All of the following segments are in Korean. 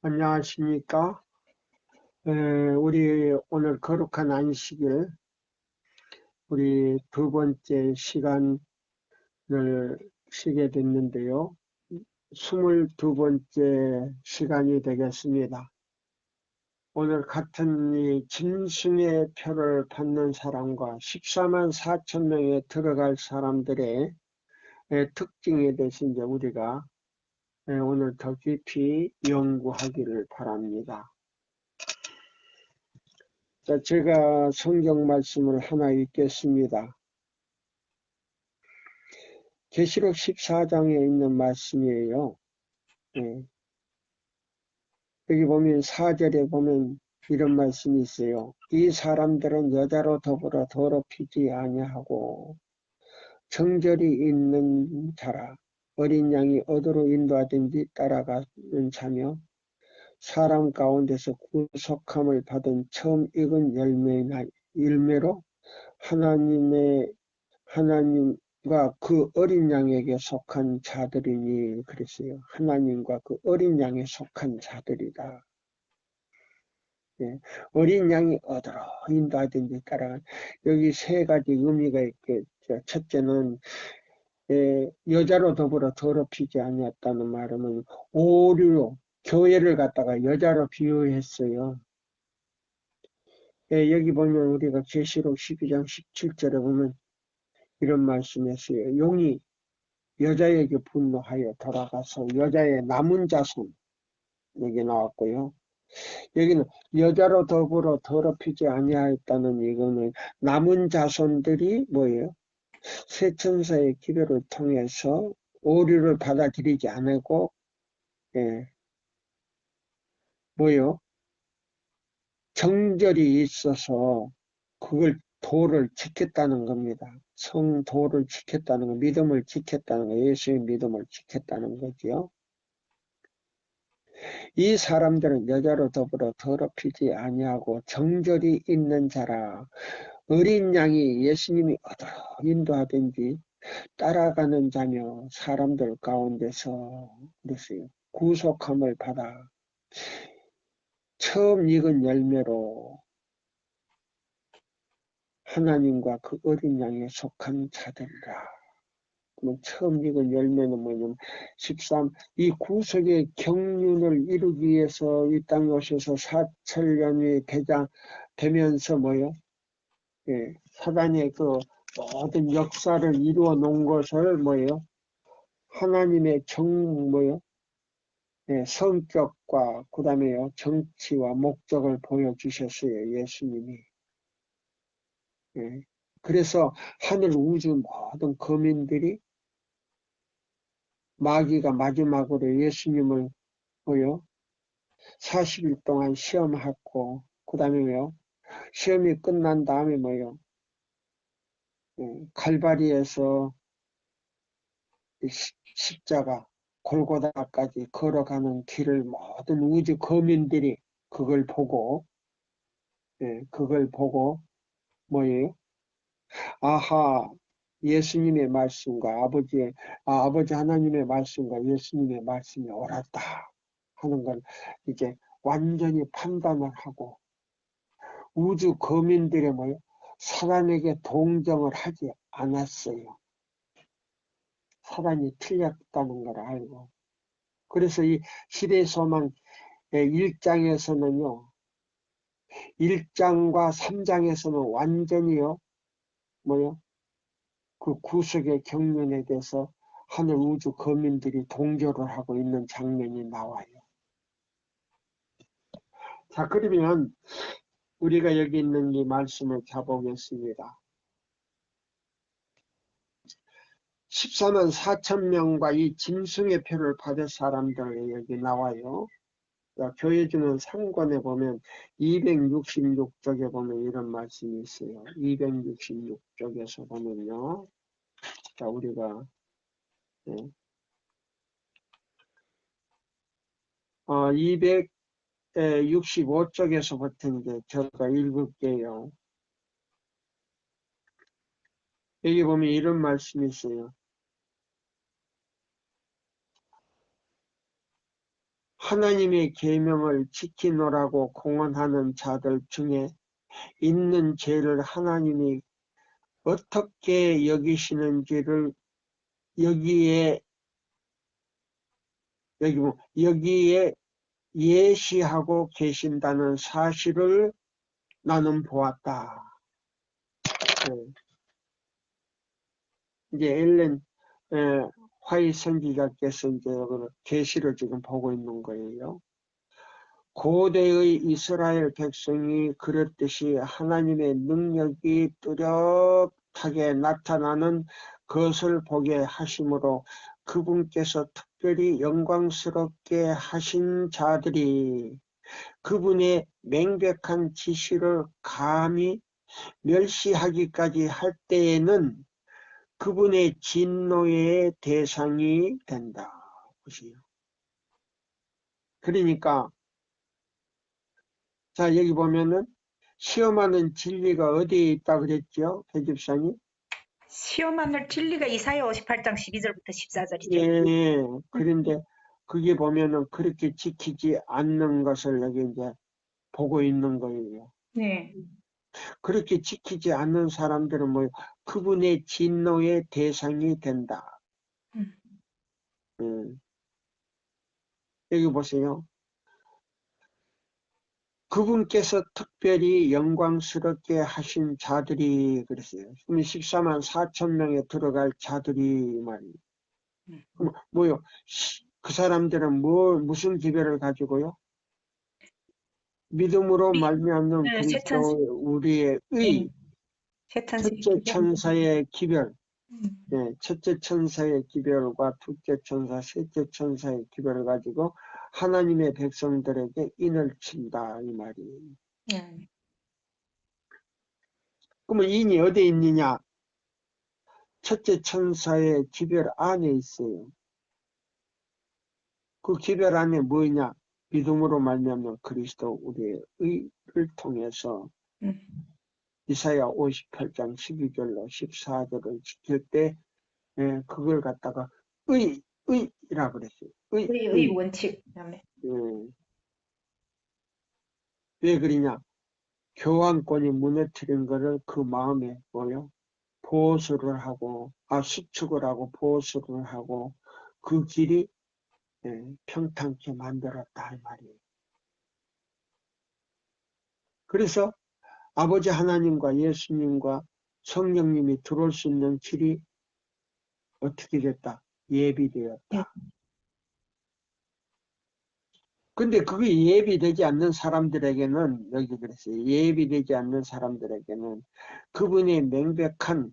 안녕하십니까? 우리 오늘 거룩한 안식일, 우리 두 번째 시간을 쉬게 됐는데요. 22번째 시간이 되겠습니다. 오늘 같은 이 짐승의 표를 받는 사람과 14만 4천 명에 들어갈 사람들의 특징에 대해서 이제 우리가 오늘 더 깊이 연구하기를 바랍니다. 자, 제가 성경 말씀을 하나 읽겠습니다. 계시록 14장에 있는 말씀이에요. 여기 보면 4절에 보면 이런 말씀이 있어요. 이 사람들은 여자로 더불어 더럽히지 아니하고 정절이 있는 자라. 어린 양이 어디로 인도하든지 따라가는 자며 사람 가운데서 구속함을 받은 처음 익은 열매로 하나님과 그 어린 양에게 속한 자들이니 그랬어요. 하나님과 그 어린 양에 속한 자들이다. 예, 어린 양이 어디로 인도하든지 따라간 여기 세 가지 의미가 있겠죠. 첫째는 여자로 더불어 더럽히지 아니었다는 말은 오류로 교회를 갖다가 여자로 비유했어요. 여기 보면 우리가 계시록 12장 17절에 보면 이런 말씀했어요. 용이 여자에게 분노하여 돌아가서 여자의 남은 자손 여기 나왔고요. 여기는 여자로 더불어 더럽히지 아니하였다는 이거는 남은 자손들이 뭐예요? 새 천사의 기별을 통해서 오류를 받아들이지 않고 뭐예요? 정절이 있어서 그걸 도를 지켰다는 겁니다. 성도를 지켰다는 거, 믿음을 지켰다는 거, 예수의 믿음을 지켰다는 거지요. 이 사람들은 여자로 더불어 더럽히지 아니하고 정절이 있는 자라. 어린 양이 예수님이 어디로 인도하든지 따라가는 자며 사람들 가운데서 그랬어요. 구속함을 받아 처음 익은 열매로 하나님과 그 어린 양에 속한 자들이라. 처음 익은 열매는 뭐냐면 13. 이 구속의 경륜을 이루기 위해서 이 땅에 오셔서 4천년이 되면서 뭐요? 사단의 그 모든 역사를 이루어 놓은 것을 뭐예요? 하나님의 뭐요? 성격과 그 다음에요 정치와 목적을 보여주셨어요. 예수님이. 그래서 하늘 우주 모든 거민들이 마귀가 마지막으로 예수님을 뭐요? 40일 동안 시험하고 그 다음에 뭐요? 시험이 끝난 다음에 뭐요? 칼바리에서 십자가 골고다까지 걸어가는 길을 모든 우주 거민들이 그걸 보고 뭐예요? 아하, 예수님의 말씀과 아버지 하나님의 말씀과 예수님의 말씀이 옳았다 하는 걸 이제 완전히 판단을 하고 우주 거민들의 뭐예요? 사단에게 동정을 하지 않았어요. 사단이 틀렸다는 걸 알고. 그래서 이 시대소망 1장에서는요, 1장과 3장에서는 완전히요, 뭐요? 그 구속의 경륜에 대해서 하늘 우주 거민들이 동조를 하고 있는 장면이 나와요. 자, 그러면 우리가 여기 있는 이 말씀을 잡아보겠습니다. 14만 4천 명과 이 짐승의 표를 받을 사람들 여기 나와요. 교회주는 3권에 보면 266쪽에 보면 이런 말씀이 있어요. 266쪽에서 보면요. 자, 우리가 265쪽에서부터 이제 제가 읽을게요. 여기 보면 이런 말씀이 있어요. 하나님의 계명을 지키노라고 공언하는 자들 중에 있는 죄를 하나님이 어떻게 여기시는지를 여기에 예시하고 계신다는 사실을 나는 보았다. 네. 이제 엘렌 화이트 선지자께서 이제 계시를 지금 보고 있는 거예요. 고대의 이스라엘 백성이 그랬듯이 하나님의 능력이 뚜렷하게 나타나는 것을 보게 하심으로 그분께서 특별히 영광스럽게 하신 자들이 그분의 명백한 지시를 감히 멸시하기까지 할 때에는 그분의 진노의 대상이 된다. 보세요. 그러니까 자, 여기 보면은 시험하는 진리가 어디에 있다 그랬죠? 배집사님? 시험하는 진리가 이사야 58장 12절부터 14절이죠. 예, 그런데 그게 보면은 그렇게 지키지 않는 것을 여기 이제 보고 있는 거예요. 네. 그렇게 지키지 않는 사람들은 뭐 그분의 진노의 대상이 된다. 여기 보세요. 그분께서 특별히 영광스럽게 하신 자들이 그랬어요. 14만 4천 명에 들어갈 자들이 말이에요. 그럼 뭐요? 그 사람들은 무슨 기별을 가지고요? 믿음으로 말미암는 그리스도 우리의 의, 첫째 천사의 기별, 네, 첫째 천사의 기별과 둘째 천사, 셋째 천사의 기별을 가지고 하나님의 백성들에게 인을 친다 이 말이에요. 그러면 인이 어디에 있느냐? 첫째 천사의 기별 안에 있어요. 그 기별 안에 뭐냐? 믿음으로 말미암는 그리스도 우리의 의를 통해서 이사야 58장 12절로 14절을 지킬 때 그걸 갖다가 의라 그랬어요. 의 원칙. 왜 그러냐? 교환권이 무너뜨린 거를 그 마음에 뭐요? 보수를 하고 수축을 하고 보수를 하고 그 길이 평탄케 만들었다 이 말이에요. 그래서 아버지 하나님과 예수님과 성령님이 들어올 수 있는 길이 어떻게 됐다? 예비되었다. 근데 그게 예비되지 않는 사람들에게는 여기 그랬어요. 예비되지 않는 사람들에게는 그분의 명백한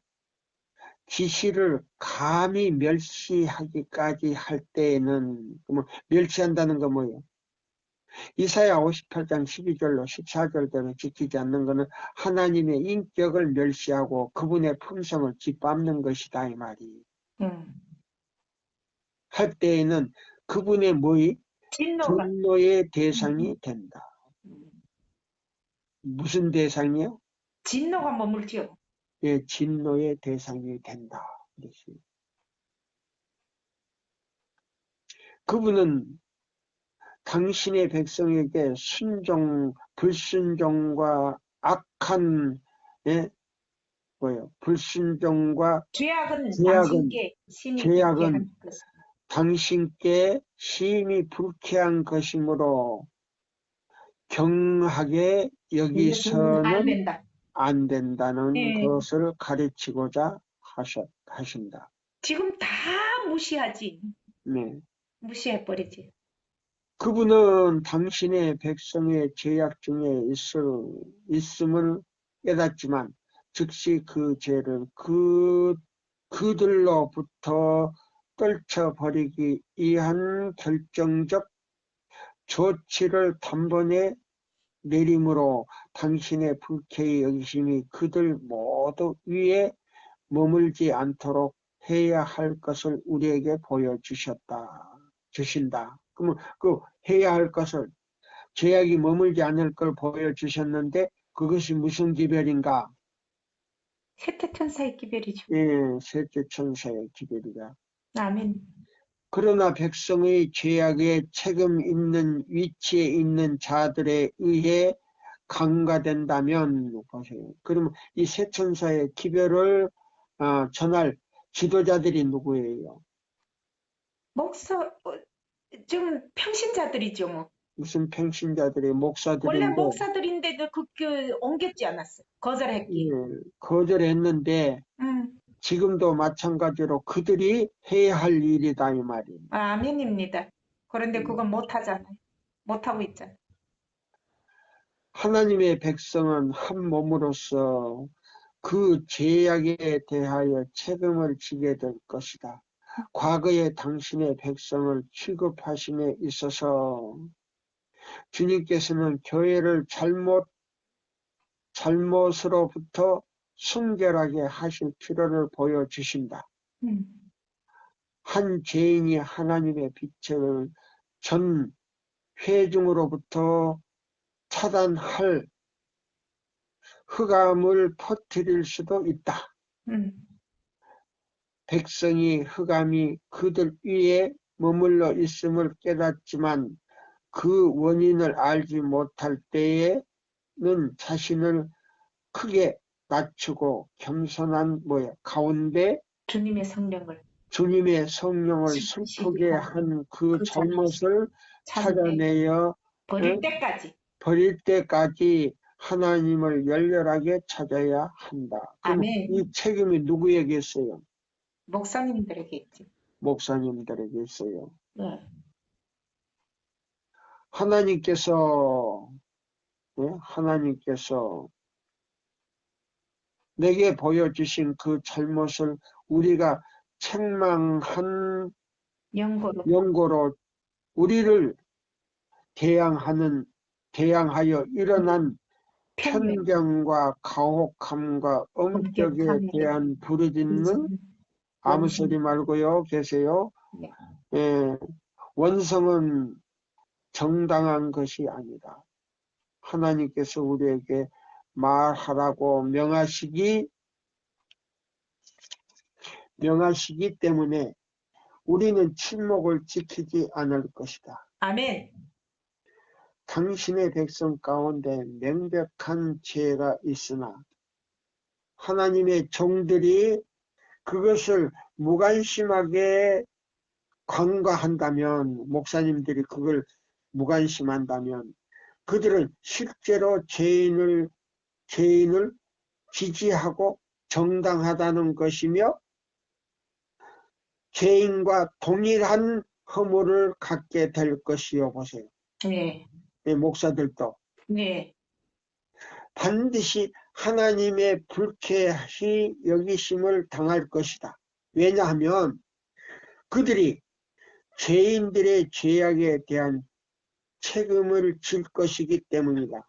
지시를 감히 멸시하기까지 할 때에는 멸시한다는 거 뭐예요? 이사야 58장 12절로 14절대로 지키지 않는 것은 하나님의 인격을 멸시하고 그분의 품성을 짓밟는 것이다 이 말이. 할 때에는 그분의 뭐이? 진노의 대상이 된다. 무슨 대상이요? 진노가 머물지요. 예, 진노의 대상이 된다. 그분은 당신의 백성에게 불순종과 악한 불순종과 죄악은 당신께 심히 불쾌한 것이므로 경하게 여기서는 안 된다는 것을 가르치고자 하신다. 지금 다 무시하지. 네. 무시해버리지. 그분은 당신의 백성의 죄악 중에 있음을 깨닫지만 즉시 그 죄를 그들로부터 떨쳐버리기 위한 결정적 조치를 단번에 내림으로 당신의 불쾌의 여기심이 그들 모두 위에 머물지 않도록 해야 할 것을 우리에게 주신다. 그러면 그 해야 할 것을 죄악이 머물지 않을 걸 보여주셨는데 그것이 무슨 기별인가? 셋째 천사의 기별이죠. 예, 셋째 천사의 기별이다. 아멘. 그러나 백성의 죄악에 책임 있는 위치에 있는 자들에 의해 강가된다면 보세요. 그러면 이 세 천사의 기별을 전할 지도자들이 누구예요? 지금 평신자들이죠, 뭐. 무슨 평신자들이 원래 목사들인데 목사들인데도 옮겼지 않았어요. 거절했기. 거절했는데 지금도 마찬가지로 그들이 해야 할 일이다 이 말이에요. 아멘입니다. 그런데 그건 못하잖아요. 못하고 있잖아요. 하나님의 백성은 한 몸으로서 그 죄악에 대하여 책임을 지게 될 것이다. 과거에 당신의 백성을 취급하심에 있어서 주님께서는 교회를 잘못으로부터 순결하게 하실 필요를 보여주신다. 한 죄인이 하나님의 빛을 전 회중으로부터 차단할 흑암을 퍼뜨릴 수도 있다. 백성이 흑암이 그들 위에 머물러 있음을 깨닫지만 그 원인을 알지 못할 때에는 자신을 크게 낮추고 겸손한 가운데 주님의 성령을 슬프게 한 그 잘못을 찾아내어 버릴 때까지 하나님을 열렬하게 찾아야 한다. 그럼 이 책임이 누구에게 있어요? 목사님들에게 있지. 목사님들에게 있어요. 네. 하나님께서 내게 보여주신 그 잘못을 우리가 책망한 연고로 우리를 대항하여 일어난 편견과 가혹함과 엄격에 대한 부르짖는 아무 소리 말고요 계세요. 네. 원성은 정당한 것이 아니다. 하나님께서 우리에게 말하라고 명하시기 때문에 우리는 침묵을 지키지 않을 것이다. 아멘. 당신의 백성 가운데 명백한 죄가 있으나 하나님의 종들이 그것을 무관심하게 간과한다면, 목사님들이 그걸 무관심한다면 그들은 실제로 죄인을 지지하고 정당하다는 것이며 죄인과 동일한 허물을 갖게 될 것이요. 보세요. 네. 네, 목사들도 네. 반드시 하나님의 불쾌히 여기심을 당할 것이다. 왜냐하면 그들이 죄인들의 죄악에 대한 책임을 질 것이기 때문이다.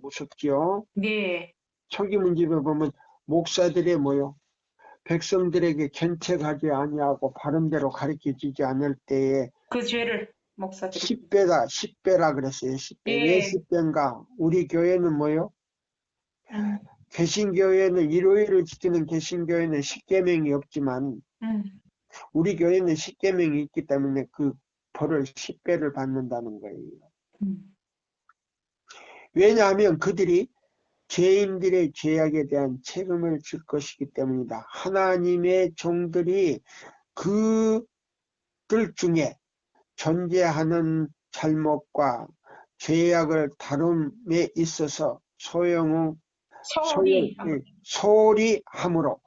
무섭지요? 네. 초기 문집에 보면 목사들의 백성들에게 견책하지 아니하고 바른대로 가르쳐주지 않을 때에 그 죄를 목사들이 10배라 그랬어요. 10배. 네. 왜 10배인가? 우리 교회는 개신교회는 일요일을 지키는 개신교회는 십계명이 없지만 우리 교회는 십계명이 있기 때문에 그 벌을 10배를 받는다는 거예요. 왜냐하면 그들이 죄인들의 죄악에 대한 책임을 질 것이기 때문이다. 하나님의 종들이 그들 중에 존재하는 잘못과 죄악을 다룸에 있어서 소홀히 함으로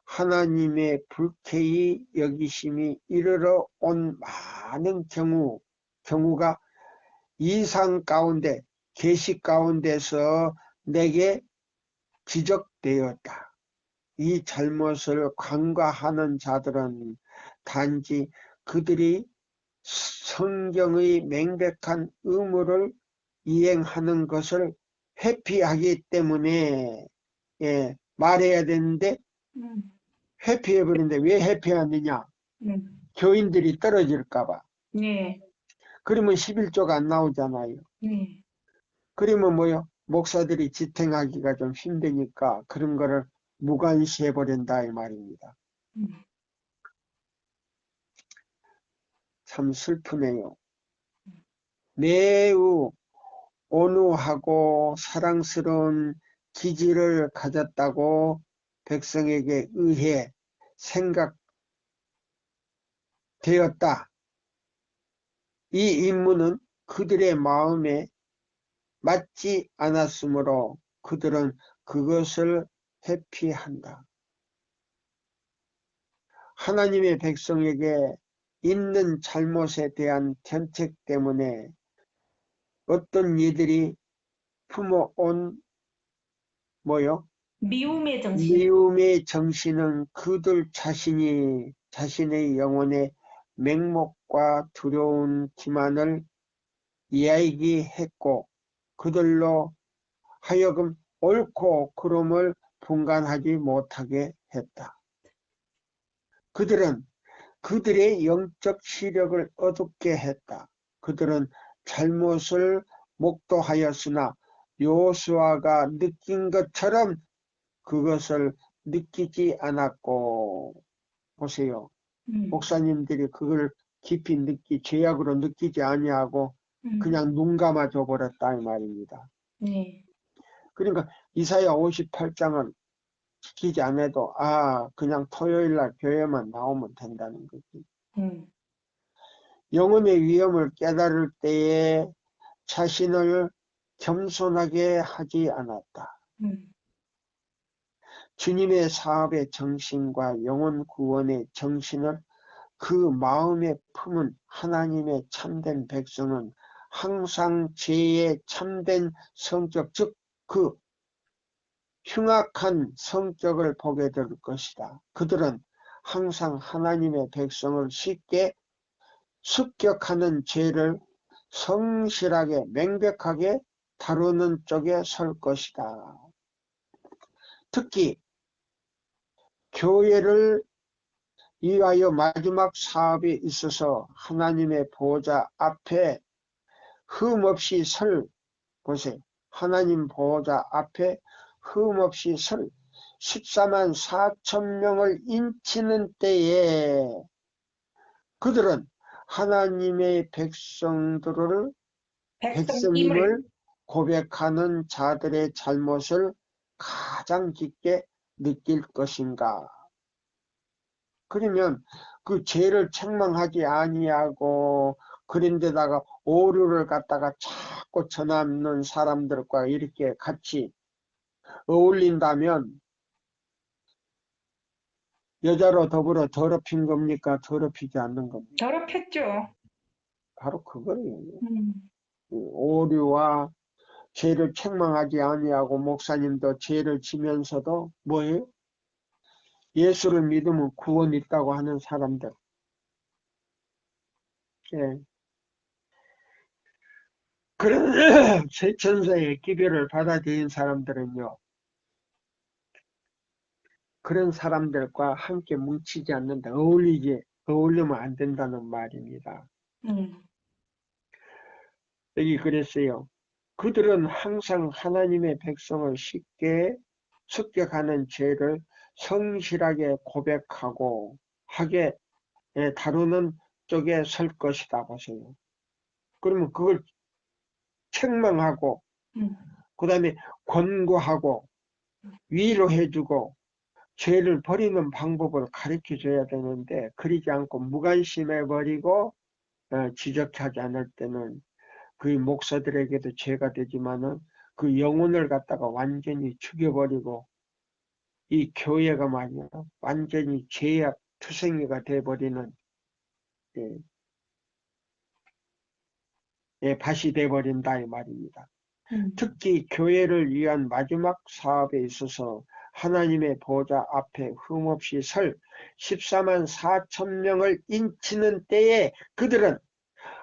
하나님의 불쾌히 여기심이 이르러 온 많은 경우가 이상 가운데 계시 가운데서 내게 지적되었다. 이 잘못을 간과하는 자들은 단지 그들이 성경의 명백한 의무를 이행하는 것을 회피하기 때문에 말해야 되는데 회피해버리는데 왜 회피하느냐? 교인들이 떨어질까봐. 네. 그러면 11조가 안 나오잖아요. 네. 그러면 목사들이 지탱하기가 좀 힘드니까 그런 거를 무관시해버린다 이 말입니다. 참 슬프네요. 매우 온유하고 사랑스러운 기질을 가졌다고 백성에게 의해 생각되었다. 이 임무는 그들의 마음에 맞지 않았으므로 그들은 그것을 회피한다. 하나님의 백성에게 있는 잘못에 대한 견책 때문에 어떤 이들이 품어온 미움의 정신. 미움의 정신은 그들 자신의 영혼의 맹목과 두려운 기만을 이야기했고 그들로 하여금 옳고 그름을 분간하지 못하게 했다. 그들은 그들의 영적 시력을 어둡게 했다. 그들은 잘못을 목도하였으나 여호수아가 느낀 것처럼 그것을 느끼지 않았고, 보세요. 목사님들이 그걸 깊이 죄악으로 느끼지 아니하고 그냥 눈 감아줘 버렸다 이 말입니다. 네. 그러니까 이사야 58장은 지키지 않아도 그냥 토요일날 교회만 나오면 된다는 거지. 영혼의 위험을 깨달을 때에 자신을 겸손하게 하지 않았다. 주님의 사업의 정신과 영혼 구원의 정신을 그 마음에 품은 하나님의 참된 백성은 항상 죄의 참된 성격, 즉 그 흉악한 성격을 보게 될 것이다. 그들은 항상 하나님의 백성을 쉽게 습격하는 죄를 성실하게 명백하게 다루는 쪽에 설 것이다. 특히 교회를 위하여 마지막 사업에 있어서 하나님의 보호자 앞에 흠없이 보세요. 하나님 보호자 앞에 흠없이 14만 4천 명을 인치는 때에 그들은 하나님의 백성임을 고백하는 자들의 잘못을 가장 깊게 느낄 것인가. 그러면 그 죄를 책망하지 아니하고 그런데다가 오류를 갖다가 자꾸 전하는 사람들과 이렇게 같이 어울린다면 여자로 더불어 더럽힌 겁니까? 더럽히지 않는 겁니까? 더럽혔죠. 바로 그거예요. 오류와 죄를 책망하지 아니하고 목사님도 죄를 지면서도 뭐예요? 예수를 믿으면 구원 있다고 하는 사람들. 예. 그런 새 천사의 기별을 받아들인 사람들은요. 그런 사람들과 함께 뭉치지 않는다. 어울리면 안 된다는 말입니다. 여기 그랬어요. 그들은 항상 하나님의 백성을 쉽게 습격하는 죄를 성실하게 고백하고 하게 다루는 쪽에 설 것이다 보세요. 그러면 그걸 책망하고 그 다음에 권고하고 위로해주고 죄를 버리는 방법을 가르쳐줘야 되는데 그러지 않고 무관심해버리고 지적하지 않을 때는 그 목사들에게도 죄가 되지만은 그 영혼을 갖다가 완전히 죽여버리고 이 교회가 말이야 완전히 죄악 투성이가 돼버리는 밭이 돼버린다 이 말입니다. 특히 교회를 위한 마지막 사업에 있어서 하나님의 보좌 앞에 흠없이 설 14만 4천 명을 인치는 때에 그들은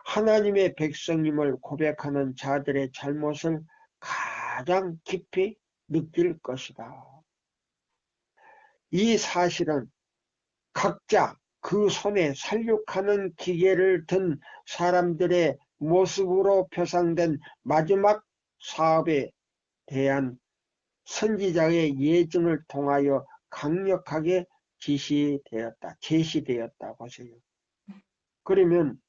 하나님의 백성임을 고백하는 자들의 잘못을 가장 깊이 느낄 것이다. 이 사실은 각자 그 손에 살육하는 기계를 든 사람들의 모습으로 표상된 마지막 사업에 대한 선지자의 예증을 통하여 강력하게 제시되었다 보세요. 그러면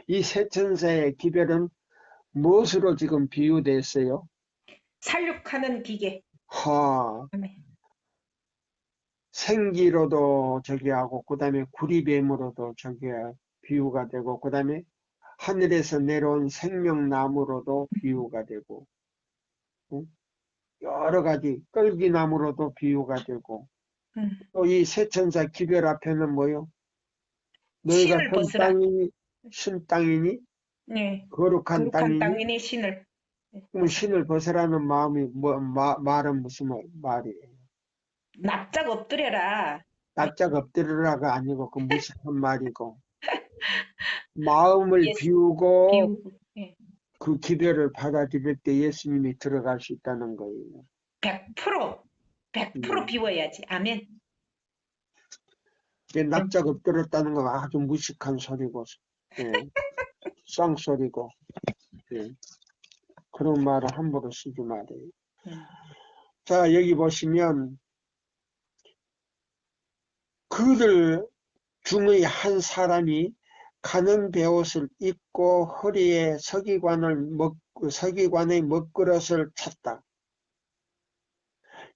이 세 천사의 기별은 무엇으로 지금 비유됐어요? 살육하는 기계. 아멘. 생기로도 저기 하고, 그 다음에 구리뱀으로도 저기 비유가 되고, 그 다음에 하늘에서 내려온 생명나무로도 비유가 되고, 여러 가지 끌기나무로도 비유가 되고, 또 이 세천사 기별 앞에는 뭐요? 너희가 신을 벗으라. 신 땅이니 네. 거룩한 땅이니. 땅이니 신을. 그럼 신을 벗으라는 마음이 말은 무슨 말이에요? 납작 엎드려라. 납작 엎드리라가 아니고 그 무식한 말이고, 마음을 비우고 네. 그 기별을 받아들일 때 예수님이 들어갈 수 있다는 거예요. 100% 비워야지. 아멘. 납작 엎드렸다는 건 아주 무식한 소리고, 쌍소리고, 그런 말을 함부로 쓰지 말아요. 자, 여기 보시면 그들 중의 한 사람이 가는 베옷을 입고 허리에 서기관의 먹그릇을 찼다.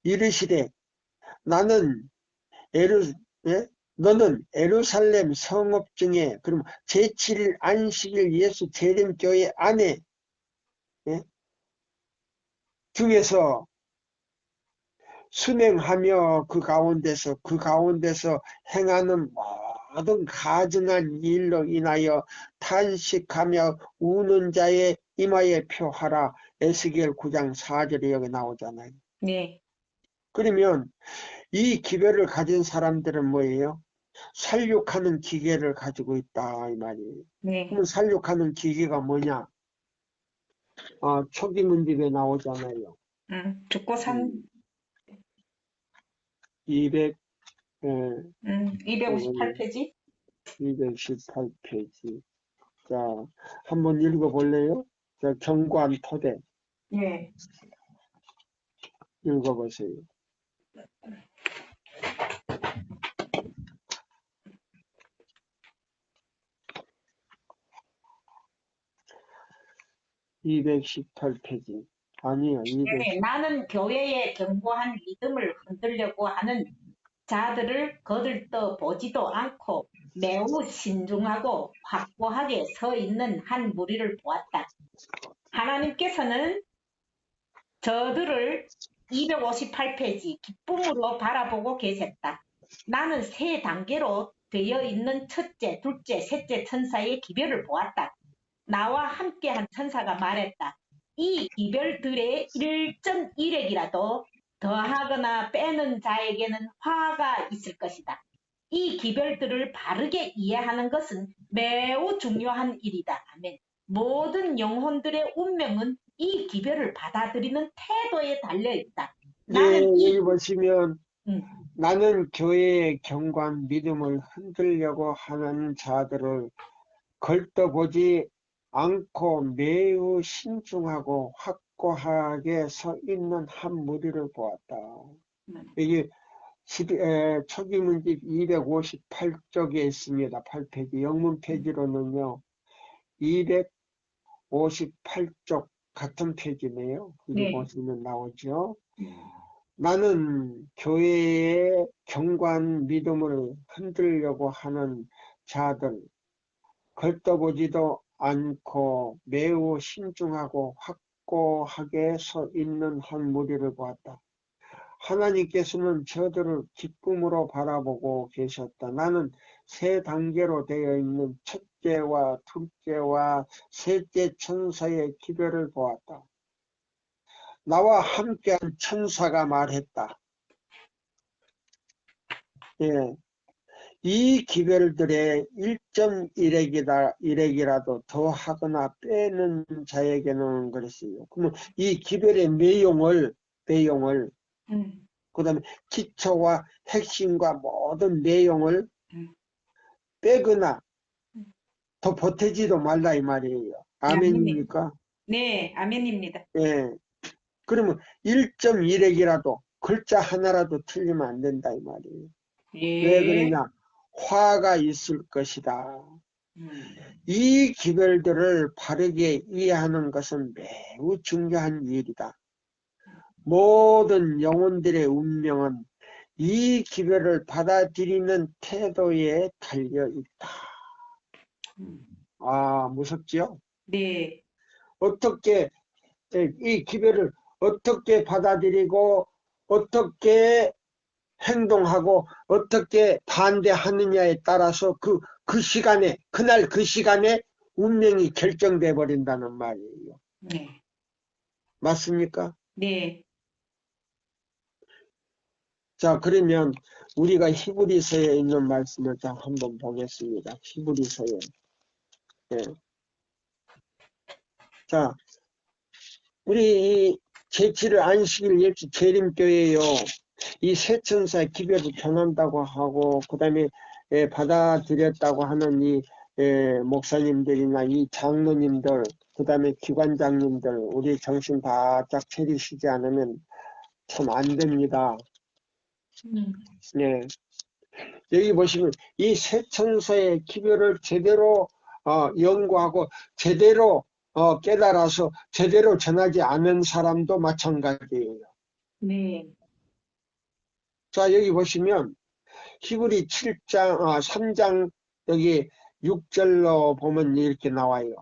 이르시되 너는 예루살렘 성읍 중에, 그럼 제7일 안식일 예수 재림교회 안에 중에서 순행하며 그 가운데서 행하는 모든 가증한 일로 인하여 탄식하며 우는 자의 이마에 표하라. 에스겔 9장 4절에 여기 나오잖아요. 네. 그러면 이 기별을 가진 사람들은 뭐예요? 살육하는 기계를 가지고 있다 이 말이에요. 네. 그럼 살육하는 기계가 뭐냐? 초기 문집에 나오잖아요. 죽고 산 258페이지. 218페이지. 자, 한번 읽어볼래요? 자, 경관 토대. 네. 읽어보세요. (218페이지) 아니요. 네, 나는 교회의 견고한 믿음을 흔들려고 하는 자들을 거들떠 보지도 않고 매우 신중하고 확고하게 서 있는 한 무리를 보았다. 하나님께서는 저들을 258페이지 기쁨으로 바라보고 계셨다. 나는 세 단계로 되어 있는 첫째, 둘째, 셋째 천사의 기별을 보았다. 나와 함께한 천사가 말했다. 이 기별들의 1.1액이라도 더하거나 빼는 자에게는 화가 있을 것이다. 이 기별들을 바르게 이해하는 것은 매우 중요한 일이다. 아멘. 모든 영혼들의 운명은 이 기별을 받아들이는 태도에 달려있다. 여기 보시면 나는 교회의 경관 믿음을 흔들려고 하는 자들을 걸떠보지 않고 매우 신중하고 확고하게 서 있는 한 무리를 보았다. 이게 초기 문집 258쪽에 있습니다. 8페이지. 영문 페이지로는요. 258쪽 같은 페이지네요. 여기 보시면 나오죠. 나는 교회의 경관 믿음을 흔들려고 하는 자들, 걸떠보지도 않고 매우 신중하고 확고하게 서 있는 한 무리를 보았다. 하나님께서는 저들을 기쁨으로 바라보고 계셨다. 나는 세 단계로 되어 있는 첫째와 둘째와 셋째 천사의 기별을 보았다. 나와 함께한 천사가 말했다. 이 기별들의 1.1액이라도 더 하거나 빼는 자에게는 그랬어요. 그러면 이 기별의 내용을 그 다음에 기초와 핵심과 모든 내용을 빼거나 더 보태지도 말라 이 말이에요. 아멘입니까? 네, 아멘입니다. 그러면 1.1액이라도 글자 하나라도 틀리면 안 된다 이 말이에요. 왜 그러냐? 화가 있을 것이다. 이 기별들을 바르게 이해하는 것은 매우 중요한 일이다. 모든 영혼들의 운명은 이 기별을 받아들이는 태도에 달려 있다. 아, 무섭지요? 네. 어떻게 이 기별을 어떻게 받아들이고 어떻게 행동하고 어떻게 반대하느냐에 따라서 그 시간에, 그날 그 시간에 운명이 결정돼 버린다는 말이에요. 네. 맞습니까? 네. 자, 그러면 우리가 히브리서에 있는 말씀을 자 한번 보겠습니다. 히브리서에. 네. 자, 우리 이 제7일 안식일 예수 재림교회요. 이 세천사 기별을 전한다고 하고 그 다음에 받아들였다고 하는 이 목사님들이나 이 장로님들 그 다음에 기관장님들 우리 정신 바짝 차리시지 않으면 참 안 됩니다. 네. 여기 보시면 이 세천사의 기별을 제대로 연구하고 제대로 깨달아서 제대로 전하지 않은 사람도 마찬가지예요. 네. 자, 여기 보시면 히브리 7장, 3장 여기 6절로 보면 이렇게 나와요.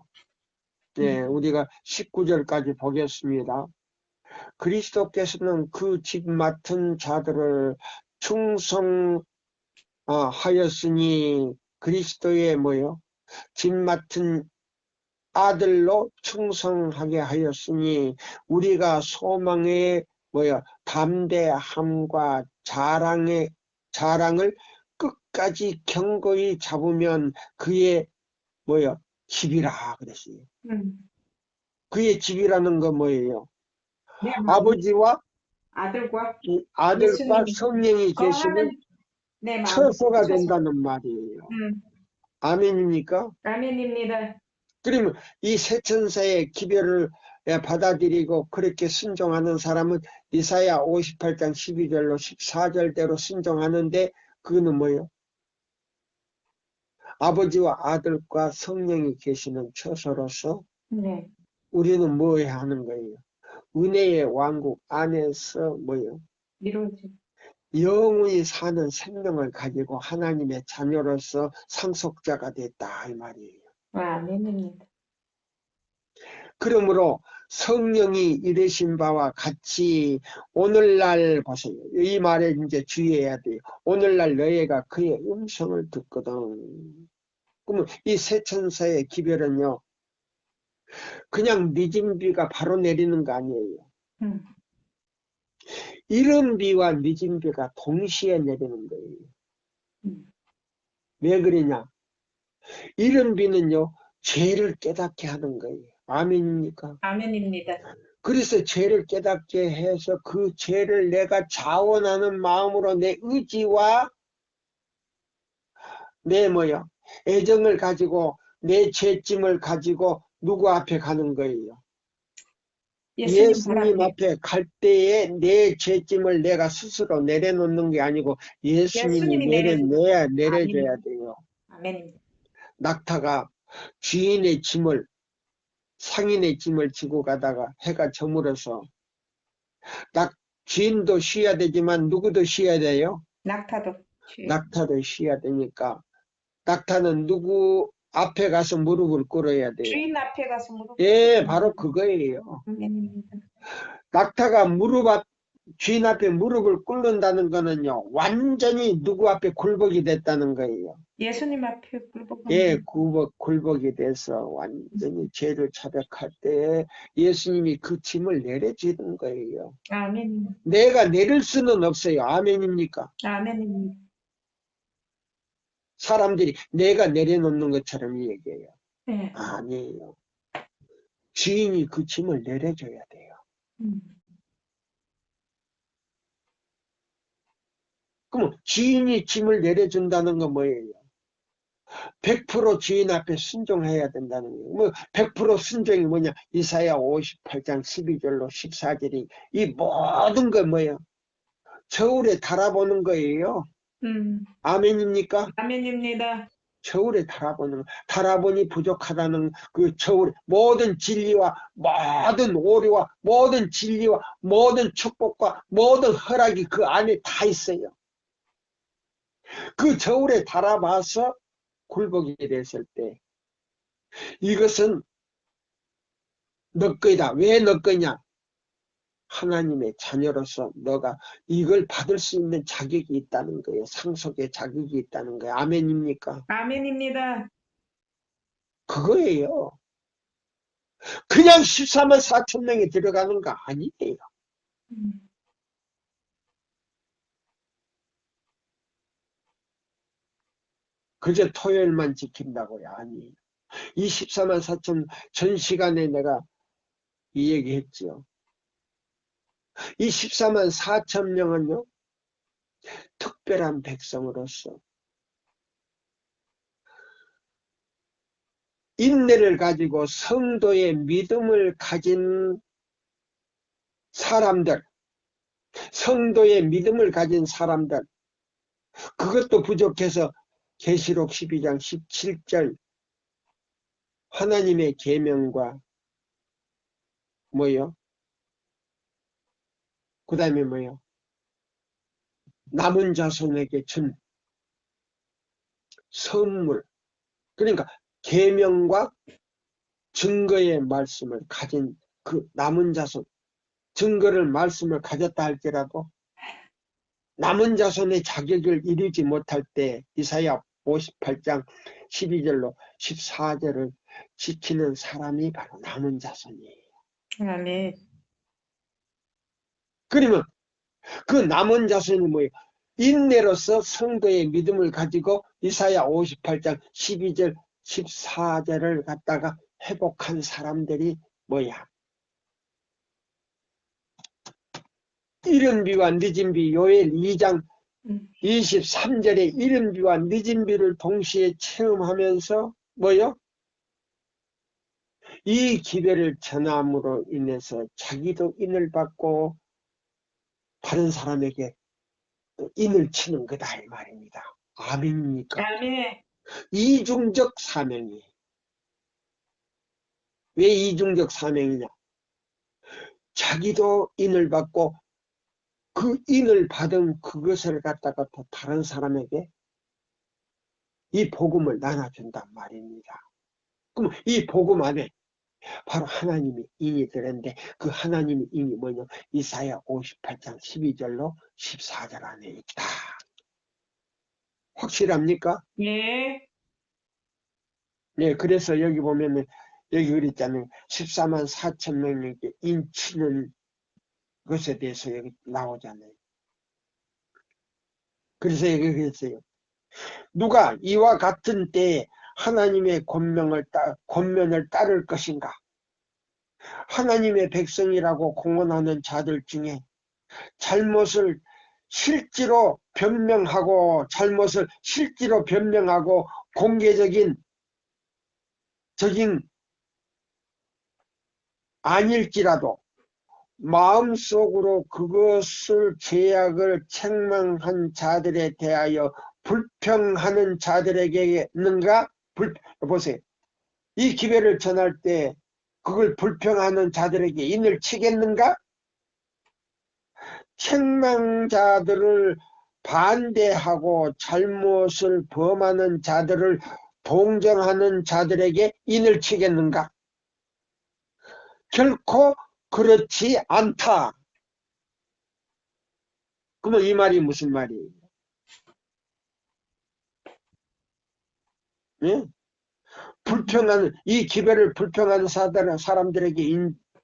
네, 우리가 19절까지 보겠습니다. 그리스도께서는 그 집 맡은 자들을 충성하였으니 그리스도의 집 맡은 아들로 충성하게 하였으니 우리가 소망의 담대함과 자랑을 끝까지 견고히 잡으면 그의 집이라 그랬어요. 그의 집이라는 건 뭐예요? 네, 아버지와 아들과 성령이 계시는 네, 처소가 된다는 말이에요. 아멘입니까? 아멘입니다. 그러면 이 세천사의 기별을 받아들이고 그렇게 순종하는 사람은 이사야 58장 12절로 14절대로 순종하는데 그거는 뭐예요? 아버지와 아들과 성령이 계시는 처소로서 네. 우리는 뭐 해야 하는 거예요? 은혜의 왕국 안에서 이루어지. 영원히 사는 생명을 가지고 하나님의 자녀로서 상속자가 됐다 이 말이에요. 아멘입니다. 그러므로 성령이 이르신 바와 같이 오늘날 보세요. 이 말에 이제 주의해야 돼요. 오늘날 너희가 그의 음성을 듣거든. 그러면 이 세천사의 기별은요. 그냥 늦은 비가 바로 내리는 거 아니에요. 이른 비와 늦은 비가 동시에 내리는 거예요. 왜 그러냐? 이른 비는요. 죄를 깨닫게 하는 거예요. 아멘입니까? 아멘입니다. 그래서 죄를 깨닫게 해서 그 죄를 내가 자원하는 마음으로 내 의지와 내 애정을 가지고 내 죄짐을 가지고 누구 앞에 가는 거예요. 예수님 앞에 갈 때에 내 죄짐을 내가 스스로 내려놓는 게 아니고 예수님이 내려줘야 돼요. 아멘. 낙타가 주인의 짐을 상인의 짐을 지고 가다가 해가 저물어서 주인도 쉬어야 되지만 누구도 쉬어야 돼요? 낙타도 쉬어야 되니까 낙타는 누구 앞에 가서 무릎을 꿇어야 돼요? 주인 앞에 가서 무릎. 예, 바로 그거예요. 낙타가 주인 앞에 무릎을 꿇는다는 거는요, 완전히 누구 앞에 굴복이 됐다는 거예요. 예수님 앞에 굴복. 예, 굴복이 돼서 완전히 죄를 자백할 때 예수님이 그 짐을 내려주는 거예요. 아멘. 내가 내릴 수는 없어요. 아멘입니까? 아멘입니다. 사람들이 내가 내려놓는 것처럼 얘기해요. 네. 아니에요. 주인이 그 짐을 내려줘야 돼요. 그럼 주인이 짐을 내려준다는 건 뭐예요? 100% 주인 앞에 순종해야 된다는 거예요. 100% 순종이 뭐냐? 이사야 58장 12절로 14절이 이 모든 건 뭐예요? 저울에 달아보는 거예요. 아멘입니까? 아멘입니다. 저울에 달아보는, 달아보니 부족하다는 그 저울, 모든 진리와 모든 오류와 모든 진리와 모든 축복과 모든 허락이 그 안에 다 있어요. 그 저울에 달아봐서 굴복이 됐을 때 이것은 너 거이다. 왜 너 거냐? 하나님의 자녀로서 너가 이걸 받을 수 있는 자격이 있다는 거예요. 상속의 자격이 있다는 거예요. 아멘입니까? 아멘입니다. 그거예요. 그냥 14만 4천 명이 들어가는 거 아니에요. 그저 토요일만 지킨다고요. 아니에요. 이 14만 4천 전 시간에 내가 이 얘기했죠. 이 14만 4천 명은요. 특별한 백성으로서 인내를 가지고 성도의 믿음을 가진 사람들, 성도의 믿음을 가진 사람들, 그것도 부족해서 계시록 12장 17절 하나님의 계명과 뭐요? 그 다음에 뭐요? 남은 자손에게 준 선물, 그러니까 계명과 증거의 말씀을 가진 그 남은 자손, 증거를 말씀을 가졌다 할지라도 남은 자손의 자격을 이루지 못할 때 이사야 58장 12절로 14절을 지키는 사람이 바로 남은 자손이에요. 아멘. 그러면 그 남은 자손이 뭐예요? 인내로서 성도의 믿음을 가지고 이사야 58장 12절 14절을 갖다가 회복한 사람들이 뭐야? 이른비와 늦은비 요엘 2장 23절에 이른비와 늦은비를 동시에 체험하면서 뭐요? 이 기별을 전함으로 인해서 자기도 인을 받고 다른 사람에게 인을 치는 거다 이 말입니다. 아멘입니까? 아멘. 이중적 사명이에요. 왜 이중적 사명이냐? 자기도 인을 받고 그 인을 받은 그것을 갖다가 또 다른 사람에게 이 복음을 나눠준단 말입니다. 그럼 이 복음 안에 바로 하나님이 인이 들었는데 그 하나님의 인이 뭐냐? 이사야 58장 12절로 14절 안에 있다. 확실합니까? 예. 네, 그래서 여기 보면은 여기 그랬잖아요. 14만 4천 명에게 인치는 것에 대해서 여기 나오잖아요. 그래서 여기 그랬어요. 누가 이와 같은 때에 하나님의 권면을 따를 것인가? 하나님의 백성이라고 공언하는 자들 중에 잘못을 실제로 변명하고 공개적인 아닐지라도 마음속으로 그것을 죄악을 책망한 자들에 대하여 불평하는 자들에게는가? 보세요. 이 기별을 전할 때 그걸 불평하는 자들에게 인을 치겠는가? 책망자들을 반대하고 잘못을 범하는 자들을 동정하는 자들에게 인을 치겠는가? 결코 그렇지 않다. 그러면 이 말이 무슨 말이에요? 예? 이 기별을 불평하는 사람들에게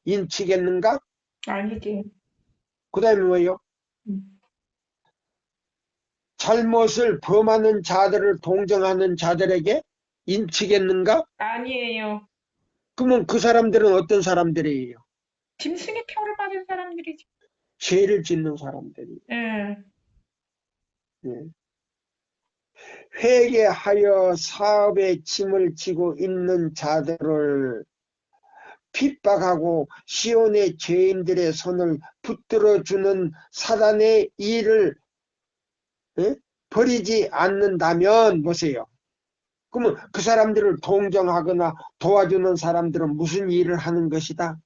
인치겠는가? 아니지. 그 다음에 뭐예요? 잘못을 범하는 자들을 동정하는 자들에게 인치겠는가? 아니에요. 그러면 그 사람들은 어떤 사람들이에요? 짐승의 표를 받은 사람들이지. 죄를 짓는 사람들이에요. 예. 예. 회개하여 사업에 짐을 지고 있는 자들을 핍박하고 시온의 죄인들의 손을 붙들어주는 사단의 일을 버리지 않는다면 보세요. 그러면 그 사람들을 동정하거나 도와주는 사람들은 무슨 일을 하는 것이다?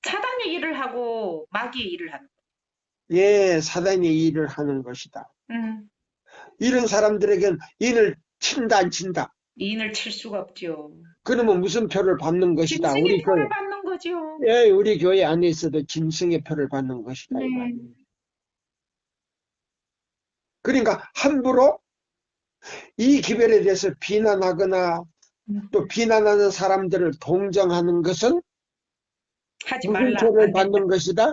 사단의 일을 하고 마귀의 일을 하는 예, 사단의 일을 하는 것이다. 음. 이런 사람들에겐 인을 친다 안 친다? 인을 칠 수가 없죠. 그러면 무슨 표를 받는 것이다? 짐승의 표를 받는 거죠. 예, 우리 교회 안에 있어도 짐승의 표를 받는 것이다. 이 말이에요. 그러니까 함부로 이 기별에 대해서 비난하거나 또 비난하는 사람들을 동정하는 것은 하지 무슨 말라. 표를 안 된다. 받는 것이다?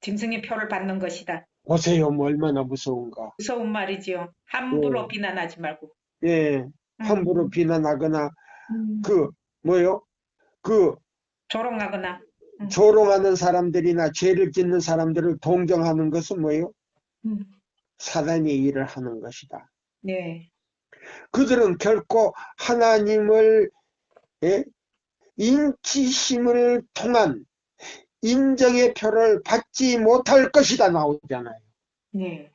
짐승의 표를 받는 것이다. 보세요, 뭐 얼마나 무서운가. 무서운 말이지요. 함부로 비난하지 말고. 예, 함부로 비난하거나 그 뭐요? 그 조롱하거나. 조롱하는 사람들이나 죄를 짓는 사람들을 동정하는 것은 뭐예요? 사단의 일을 하는 것이다. 네. 그들은 결코 하나님을 인치심을 통한 인정의 표를 받지 못할 것이다 나오잖아요. 네.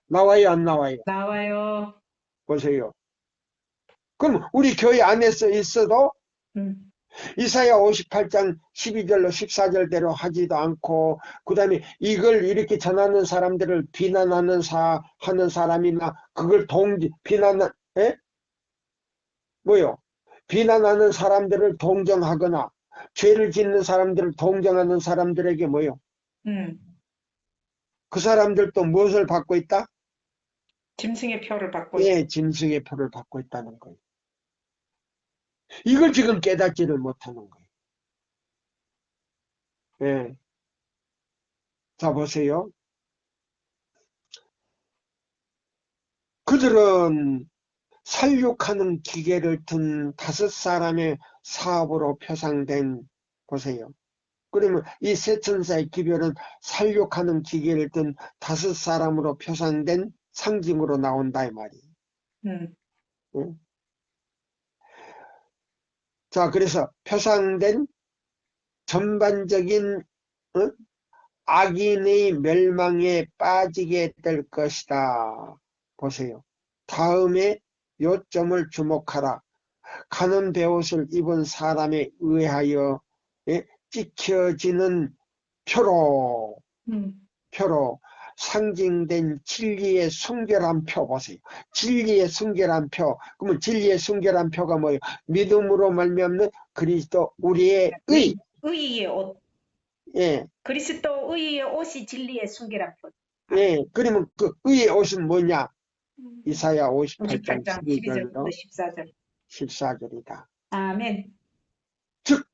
나와요, 안 나와요? 나와요. 보세요. 그럼 우리 교회 안에서 있어도 이사야 58장 12절로 14절대로 하지도 않고 그 다음에 이걸 이렇게 전하는 사람들을 비난하는 하는 사람이나 그걸 비난하는 뭐요? 비난하는 사람들을 동정하거나 죄를 짓는 사람들을 동정하는 사람들에게 뭐요? 그 사람들도 무엇을 받고 있다? 짐승의 표를 받고 있다. 예, 짐승의 표를 받고 있다는 거예요. 이걸 지금 깨닫지를 못하는 거예요. 예. 자, 보세요. 그들은 살육하는 기계를 든 5사람의 사업으로 표상된, 보세요. 그러면 이 세 천사의 기별은 살육하는 기계를 든 5사람으로 표상된 상징으로 나온다 이 말이에요. 응? 자, 그래서 표상된 전반적인 악인의 멸망에 빠지게 될 것이다. 보세요. 다음에 요점을 주목하라. 가는 베옷을 입은 사람에 의하여 찍혀지는 표로 상징된 진리의 순결한 표 보세요. 진리의 순결한 표. 그러면 진리의 순결한 표가 뭐예요? 믿음으로 말미암는 그리스도 우리의 의. 의의 옷. 예. 그리스도 의의 옷이 진리의 순결한 표. 예. 그러면 그 의의 옷은 뭐냐? 이사야 58장 12절부터 14절이다. 아멘. 즉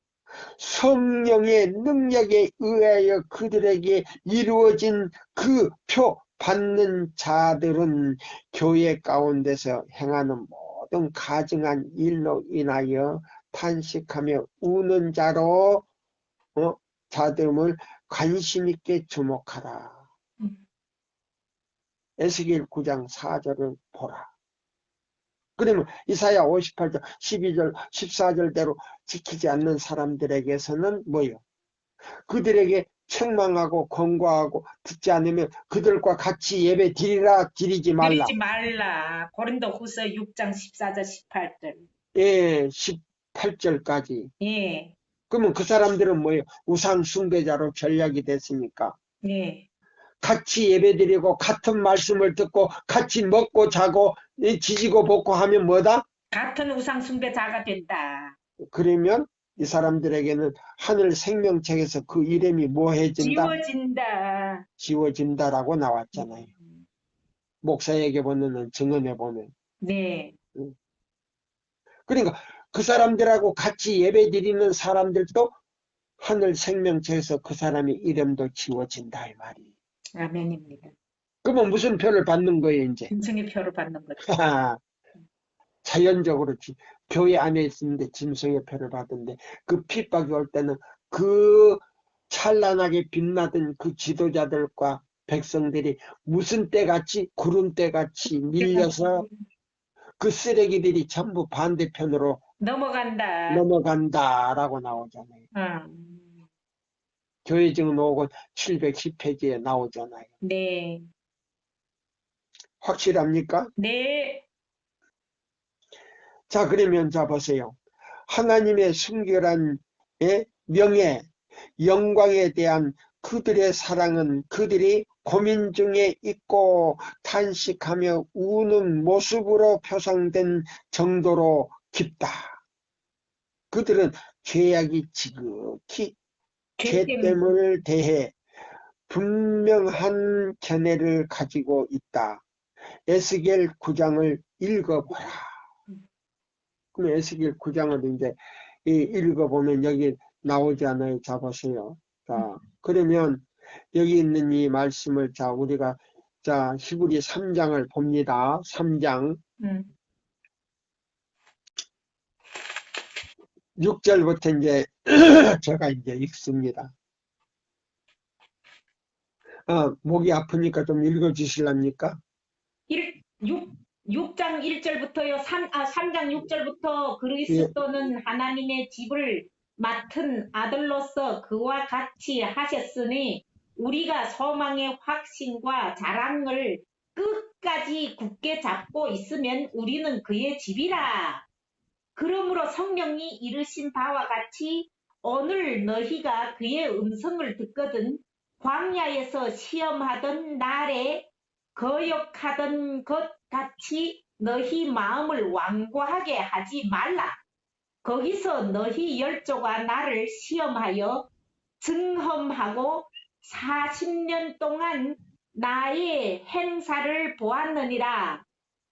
성령의 능력에 의하여 그들에게 이루어진 그 표 받는 자들은 교회 가운데서 행하는 모든 가증한 일로 인하여 탄식하며 우는 자로 자됨을 관심 있게 주목하라. 에스겔 9장 4절을 보라. 그러면 이사야 58장 12절 14절대로 지키지 않는 사람들에게서는 뭐요? 그들에게 책망하고 권고하고 듣지 않으면 그들과 같이 예배 드리라 드리지 말라. 드리지 말라. 고린도후서 6장 14절 18절. 예, 18절까지. 예. 그러면 그 사람들은 뭐예요? 우상 숭배자로 전략이 됐으니까. 예. 같이 예배드리고 같은 말씀을 듣고 같이 먹고 자고 지지고 볶고 하면 뭐다? 같은 우상 숭배자가 된다. 그러면 이 사람들에게는 하늘 생명책에서 그 이름이 뭐 해진다? 지워진다. 지워진다라고 나왔잖아요. 목사에게 보면 증언해 보면. 네. 그러니까 그 사람들하고 같이 예배드리는 사람들도 하늘 생명책에서 그 사람의 이름도 지워진다 이 말이에요. 아멘입니다. 그러면 무슨 표를 받는 거예요 이제? 짐승의 표를 받는 거죠. 자연적으로 교회 안에 있는데 짐승의 표를 받는데 그 핍박이 올 때는 그 찬란하게 빛나던 그 지도자들과 백성들이 무슨 때같이 구름때같이 밀려서 그 쓰레기들이 전부 반대편으로 넘어간다라고 나오잖아요. 교회증 녹음 710페이지에 나오잖아요. 네. 확실합니까? 네. 자, 그러면 자 보세요. 하나님의 순결한 명예, 영광에 대한 그들의 사랑은 그들이 고민 중에 있고 탄식하며 우는 모습으로 표상된 정도로 깊다. 그들은 죄악이 지극히 죄됨을 대해 분명한 견해를 가지고 있다. 에스겔 9장을 읽어보라. 그럼 에스겔 9장을 이제 읽어보면 여기 나오지 않아요. 자, 보세요. 자, 그러면 여기 있는 이 말씀을 자, 우리가 자, 히브리 3장을 봅니다. 3장. 6절부터 이제 제가 이제 읽습니다. 목이 아프니까 좀 읽어 주실랍니까? 6장 1절부터요. 3장 6절부터 그리스도는 하나님의 집을 맡은 아들로서 그와 같이 하셨으니 우리가 소망의 확신과 자랑을 끝까지 굳게 잡고 있으면 우리는 그의 집이라. 그러므로 성령이 이르신 바와 같이 오늘 너희가 그의 음성을 듣거든 광야에서 시험하던 날에 거역하던 것 같이 너희 마음을 완고하게 하지 말라. 거기서 너희 열조가 나를 시험하여 증험하고 40년 동안 나의 행사를 보았느니라.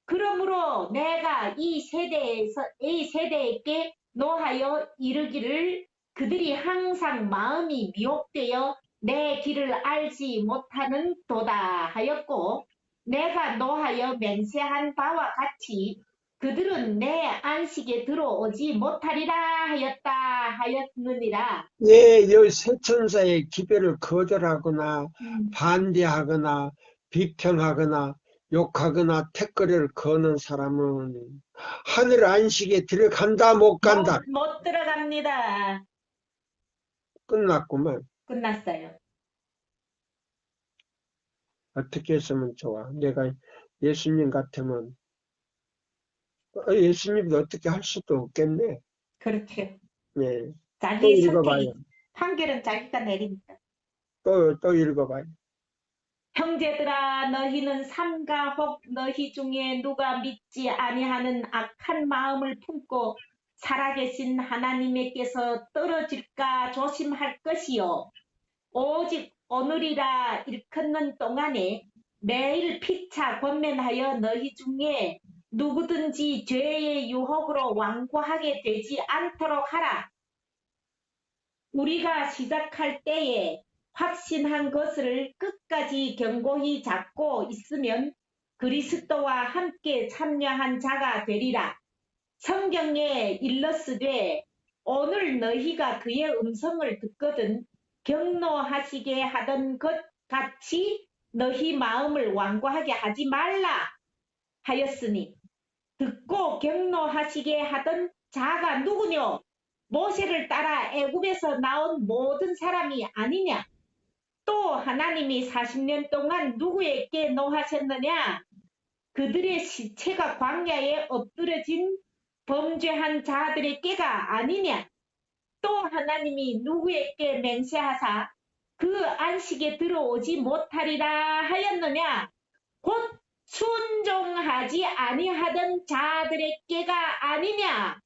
그러므로 내가 이 세대에게 노하여 이르기를 그들이 항상 마음이 미혹되어 내 길을 알지 못하는 도다 하였고 내가 노하여 맹세한 바와 같이 그들은 내 안식에 들어오지 못하리라 하였느니라. 예, 이 세천사의 기별을 거절하거나 반대하거나 비평하거나 욕하거나 택거리를 거는 사람은 하늘 안식에 들어간다 못 간다? 못 들어갑니다. 끝났구만. 끝났어요. 어떻게 했으면 좋아? 내가 예수님 같으면 예수님도 어떻게 할 수도 없겠네. 그렇죠. 네. 자기 선택, 판결은 자기가 내립니다. 또 읽어봐요. 형제들아 너희는 삼가 혹 너희 중에 누가 믿지 아니하는 악한 마음을 품고 살아계신 하나님께서 떨어질까 조심할 것이요. 오직 오늘이라 일컫는 동안에 매일 피차 권면하여 너희 중에 누구든지 죄의 유혹으로 완고하게 되지 않도록 하라. 우리가 시작할 때에 확신한 것을 끝까지 견고히 잡고 있으면 그리스도와 함께 참여한 자가 되리라. 성경에 일렀으되 오늘 너희가 그의 음성을 듣거든 경노하시게 하던 것 같이 너희 마음을 완고하게 하지 말라 하였으니 듣고 경노하시게 하던 자가 누구뇨? 모세를 따라 애굽에서 나온 모든 사람이 아니냐? 또 하나님이 40년 동안 누구에게 노하셨느냐? 그들의 시체가 광야에 엎드려진 범죄한 자들에게가 아니냐? 또 하나님이 누구에게 맹세하사 그 안식에 들어오지 못하리라 하였느냐? 곧 순종하지 아니하던 자들에게가 아니냐?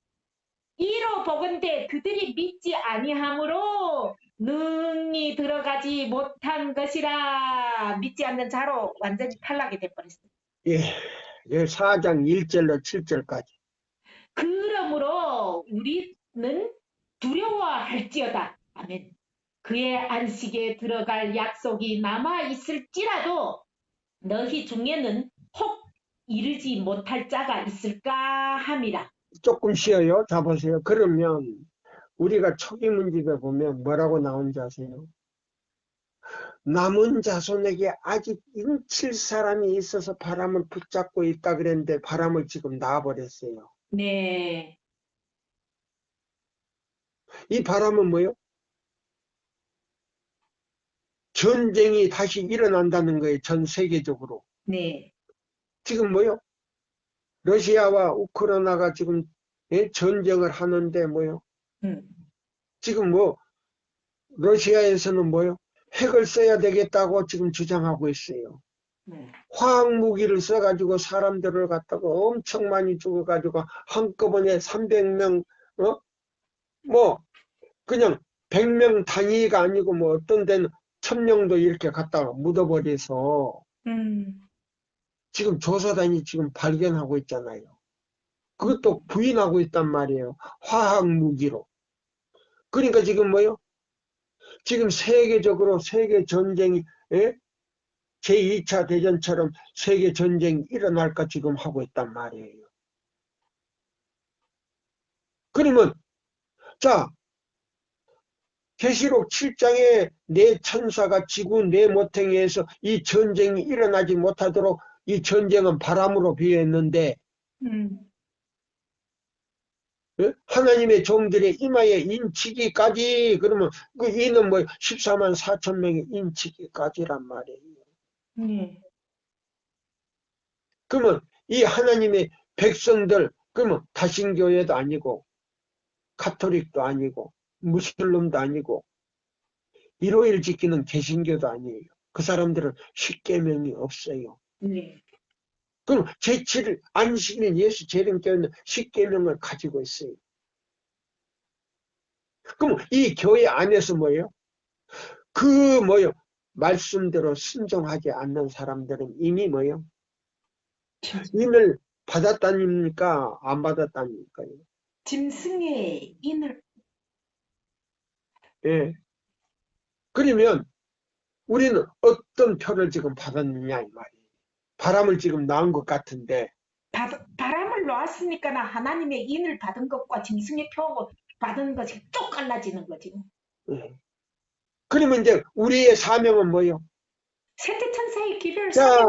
이로 보건대 그들이 믿지 아니함으로 능히 들어가지 못한 것이라. 믿지 않는 자로 완전히 탈락이 돼버렸어요. 예, 4장 1절로 7절까지. 그러므로 우리는 두려워할지어다. 아멘. 그의 안식에 들어갈 약속이 남아 있을지라도 너희 중에는 혹 이르지 못할 자가 있을까 함이라. 조금 쉬어요. 자 보세요. 그러면 우리가 초기 문집에 보면 뭐라고 나온지 아세요? 남은 자손에게 아직 인칠 사람이 있어서 바람을 붙잡고 있다 그랬는데 바람을 지금 놔버렸어요. 네. 이 바람은 뭐요? 전쟁이 다시 일어난다는 거예요. 전 세계적으로. 네. 지금 뭐요? 러시아와 우크라이나가 지금 예? 전쟁을 하는데 뭐요? 음. 지금 뭐 러시아에서는 뭐요? 핵을 써야 되겠다고 지금 주장하고 있어요. 화학 무기를 써가지고 사람들을 갖다가 엄청 많이 죽어가지고 한꺼번에 300명, 뭐 그냥 100명 단위가 아니고 뭐 어떤 데는 1000명도 이렇게 갖다가 묻어버려서 지금 조사단이 지금 발견하고 있잖아요. 그것도 부인하고 있단 말이에요. 화학 무기로. 그러니까 지금 뭐요? 지금 세계적으로 세계 전쟁이, 예? 제2차 대전처럼 세계 전쟁이 일어날까 지금 하고 있단 말이에요. 그러면 자, 계시록 7장에 내 천사가 지구 내 모퉁이에서 이 전쟁이 일어나지 못하도록 이 전쟁은 바람으로 비했는데 예? 하나님의 종들의 이마에 인치기까지 그러면 그 이는 뭐 14만 4천 명의 인치기까지란 말이에요. 그러면 이 하나님의 백성들 그러면 다신교회도 아니고 가톨릭도 아니고 무슬림도 아니고 일요일 지키는 개신교도 아니에요. 그 사람들은 십계명이 없어요. 그럼 제7일 안식일 예수 재림교회는 십계명을 가지고 있어요. 그럼 이 교회 안에서 뭐예요? 그 뭐예요? 말씀대로 순종하지 않는 사람들은 이미 뭐예요? 인을 받았다니까 안 받았다니까요. 짐승의 인을. 예. 그러면 우리는 어떤 표를 지금 받았느냐 이 말이에요. 바람을 지금 낳은 것 같은데 바람을 놓았으니까 하나님의 인을 받은 것과 짐승의 표 받은 것이 쭉 갈라지는 거지. 예. 그러면 이제 우리의 사명은 뭐예요? 셋째 천사의 기별. 자,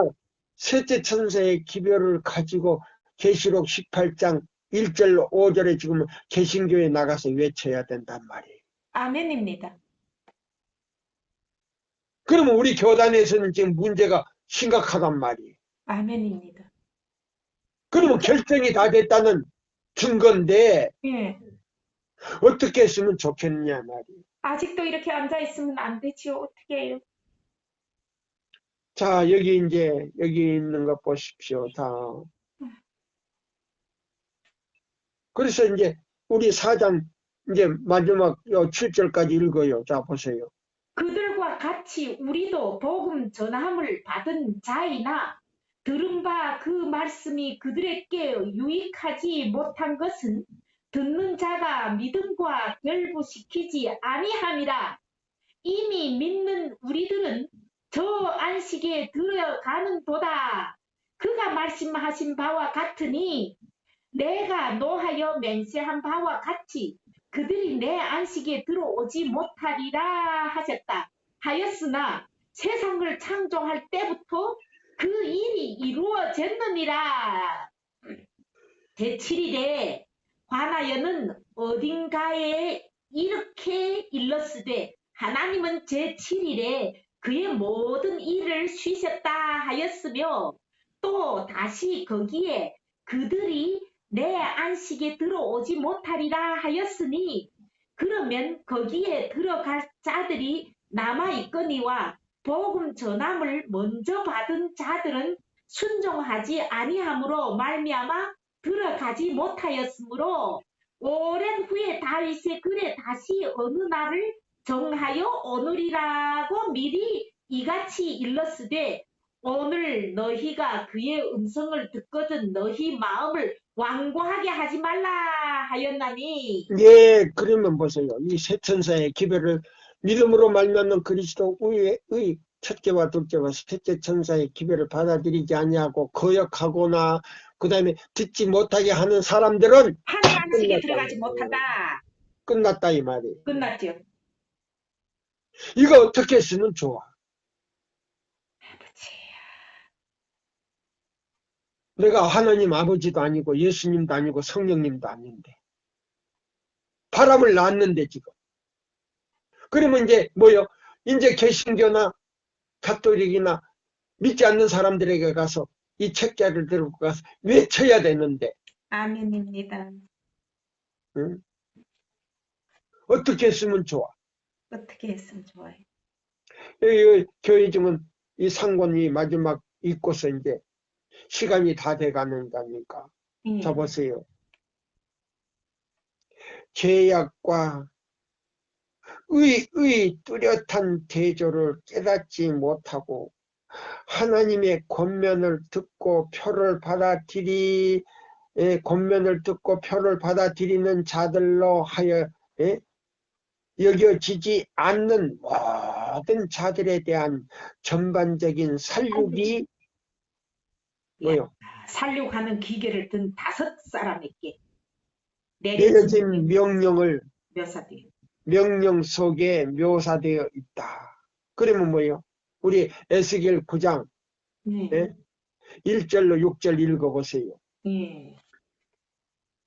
셋째 천사의 기별을 가지고 계시록 18장 1절 5절에 지금 개신교에 나가서 외쳐야 된단 말이에요. 아멘입니다. 그러면 우리 교단에서는 지금 문제가 심각하단 말이에요. 아멘입니다. 그러면 결정이 다 됐다는 증거인데 예. 어떻게 했으면 좋겠냐 말이에요. 아직도 이렇게 앉아 있으면 안 되지요. 어떻게 해요? 자, 여기 이제 여기 있는 거 보십시오. 다. 그래서 이제 우리 4장 이제 마지막 7절까지 읽어요. 자, 보세요. 그들과 같이 우리도 복음 전함을 받은 자이나 들은 바 그 말씀이 그들에게 유익하지 못한 것은 듣는 자가 믿음과 결부시키지 아니함이라. 이미 믿는 우리들은 저 안식에 들어가는도다. 그가 말씀하신 바와 같으니 내가 노하여 맹세한 바와 같이 그들이 내 안식에 들어오지 못하리라 하셨다. 하였으나 세상을 창조할 때부터 그 일이 이루어졌느니라. 제7일에 관하여는 어딘가에 이렇게 일렀으되 하나님은 제7일에 그의 모든 일을 쉬셨다 하였으며 또 다시 거기에 그들이 내 안식에 들어오지 못하리라 하였으니 그러면 거기에 들어갈 자들이 남아있거니와 복음 전함을 먼저 받은 자들은 순종하지 아니함으로 말미암아 들어가지 못하였으므로 오랜 후에 다윗의 글에 다시 어느 날을 정하여 오늘이라고 미리 이같이 일렀으되 오늘 너희가 그의 음성을 듣거든 너희 마음을 완고하게 하지 말라 하였나니. 예, 그러면 보세요. 이 세 천사의 기별을 믿음으로 말미암는 그리스도의 첫째와 둘째와 셋째 천사의 기별을 받아들이지 아니하고 거역하거나 그 다음에 듣지 못하게 하는 사람들은 하나님 안식에 들어가지 못한다. 끝났다 이 말이에요. 끝났죠. 이거 어떻게 쓰면 좋아? 내가 하나님 아버지도 아니고 예수님도 아니고 성령님도 아닌데 바람을 낳았는데 지금 그러면 이제 뭐요? 이제 개신교나 가톨릭이나 믿지 않는 사람들에게 가서 이 책자를 들고 가서 외쳐야 되는데 아멘입니다. 응? 어떻게 했으면 좋아? 어떻게 했으면 좋아요? 이 교회 지금 이 상권이 마지막 있고서 이제 시간이 다 돼가는다니까. 자, 보세요. 죄악과 의 뚜렷한 대조를 깨닫지 못하고 하나님의 권면을 듣고 권면을 듣고 표를 받아들이는 자들로 하여 여겨지지 않는 모든 자들에 대한 전반적인 살육이 뭐요? 살육하는 기계를 든 5사람에게 내려진 명령을 묘사돼요. 명령 속에 묘사되어 있다. 그러면 뭐예요? 우리 에스겔 9장 1절로 6절 읽어보세요.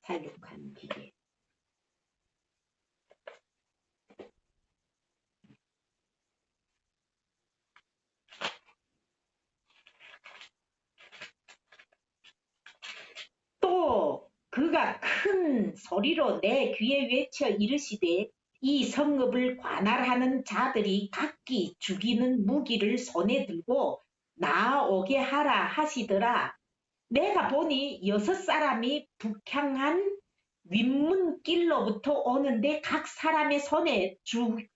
살육하는 기계. 또 그가 큰 소리로 내 귀에 외쳐 이르시되 이 성읍을 관할하는 자들이 각기 죽이는 무기를 손에 들고 나오게 하라 하시더라. 내가 보니 6사람이 북향한 윗문길로부터 오는데 각 사람의 손에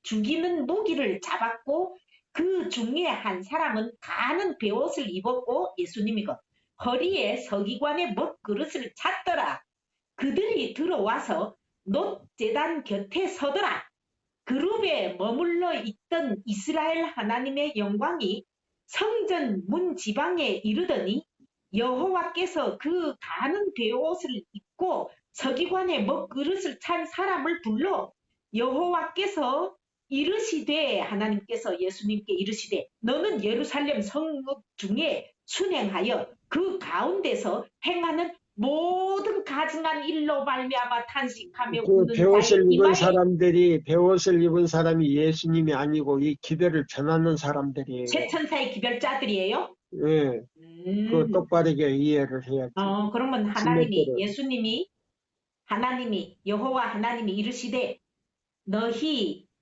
죽이는 무기를 잡았고 그 중에 한 사람은 가는 베옷을 입었고 예수님이고 허리에 서기관의 먹그릇을 찼더라. 그들이 들어와서 놋제단 곁에 서더라. 그룹에 머물러 있던 이스라엘 하나님의 영광이 성전 문 지방에 이르더니 여호와께서 그 가는 베옷을 입고 서기관의 먹그릇을 찬 사람을 불러 여호와께서 이르시되 하나님께서 예수님께 이르시되 너는 예루살렘 성읍 중에 순행하여 그 가운데서 행하는 모든 가증한 일로 말미암아 탄식하며 그 우는 베옷을 입은 자의 베옷을 입은 사람이 예수님이 아니고 이 기별을 전하는 사람들이에요. 최천사의 기별자들이에요? 예, 그 똑바르게 이해를 해야지. 그러면 하나님이 여호와 하나님이 이르시되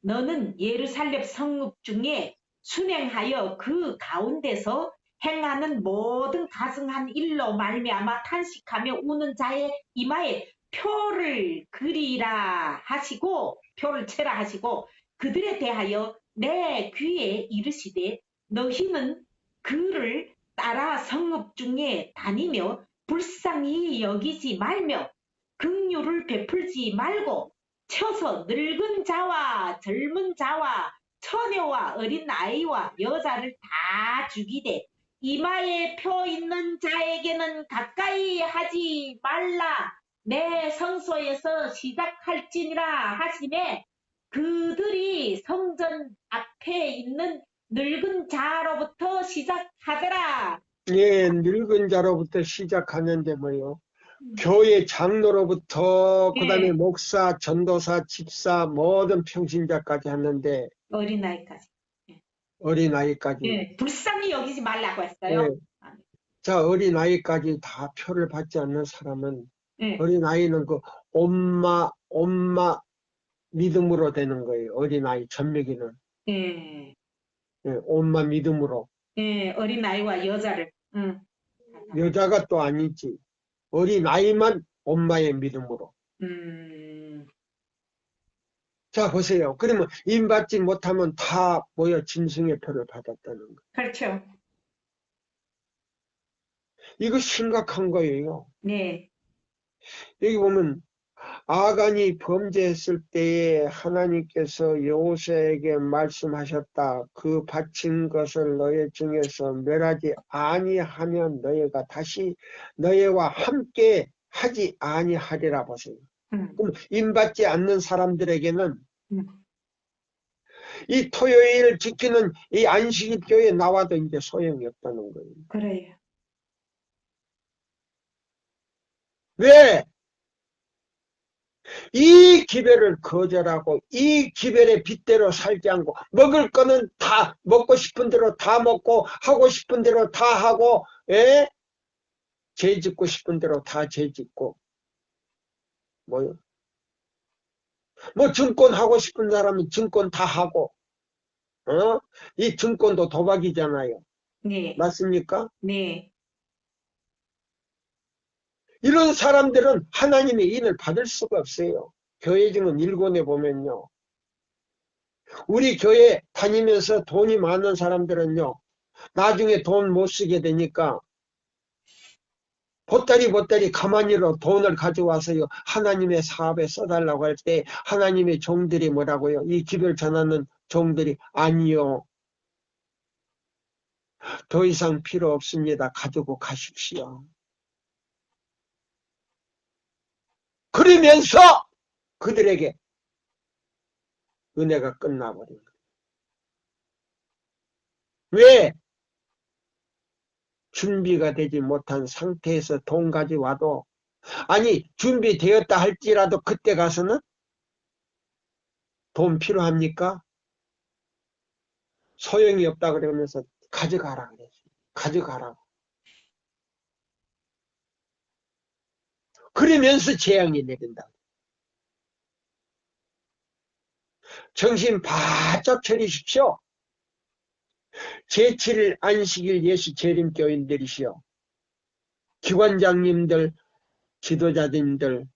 너는 예루살렘 성읍 중에 순행하여 그 가운데서 행하는 모든 가증한 일로 말미암아 탄식하며 우는 자의 이마에 표를 그리라 하시고 표를 채라 하시고 그들에 대하여 내 귀에 이르시되 너희는 그를 따라 성읍 중에 다니며 불쌍히 여기지 말며 긍휼을 베풀지 말고 쳐서 늙은 자와 젊은 자와 처녀와 어린 아이와 여자를 다 죽이되 이마에 표 있는 자에게는 가까이 하지 말라 내 성소에서 시작할지니라 하시매 그들이 성전 앞에 있는 늙은 자로부터 시작하더라. 예, 늙은 자로부터 시작하는데 뭐요? 교회 장로로부터 그다음에 목사, 전도사, 집사 모든 평신자까지 하는데 어린아이까지. 불쌍히 여기지 말라고 했어요. 자, 어린아이까지 다 표를 받지 않는 사람은 어린아이는 그 엄마 믿음으로 되는 거예요. 어린아이 젖먹이는. 엄마 믿음으로. 어린아이와 여자를. 여자가 또 아니지. 어린아이만 엄마의 믿음으로. 자, 보세요. 그러면 임받지 못하면 다 모여 짐승의 표를 받았다는 거. 그렇죠. 이거 심각한 거예요. 네. 여기 보면 아간이 범죄했을 때에 하나님께서 여호수아에게 말씀하셨다. 그 바친 것을 너희 중에서 멸하지 아니하면 너희가 다시 너희와 함께 하지 아니하리라 보세요. 그럼 임받지 않는 사람들에게는 이 토요일 지키는 이 안식일교회에 나와도 이제 소용이 없다는 거예요. 그래요. 왜? 이 기별을 거절하고 이 기별의 빚대로 살지 않고 먹을 거는 다 먹고 싶은 대로 다 먹고 하고 싶은 대로 다 하고 죄 짓고 싶은 대로 다 죄 짓고 뭐요? 뭐 증권 하고 싶은 사람은 증권 다 하고, 이 증권도 도박이잖아요. 네. 맞습니까? 네. 이런 사람들은 하나님의 인을 받을 수가 없어요. 교회 증은 일권에 보면요. 우리 교회 다니면서 돈이 많은 사람들은요. 나중에 돈 못 쓰게 되니까 보따리 가만히로 돈을 가져와서요. 하나님의 사업에 써달라고 할 때 하나님의 종들이 뭐라고요? 이 기별 전하는 종들이 아니요. 더 이상 필요 없습니다. 가지고 가십시오. 그러면서 그들에게 은혜가 끝나버린 거예요. 왜? 준비가 되지 못한 상태에서 돈 가져와도, 아니 준비되었다 할지라도 그때 가서는 돈 필요합니까? 소용이 없다 그러면서 가져가라 그랬어요. 가져가라고. 그러면서 재앙이 내린다. 정신 바짝 차리십시오. 제7일 안식일 예수 재림교인들이시여, 기관장님들, 지도자님들,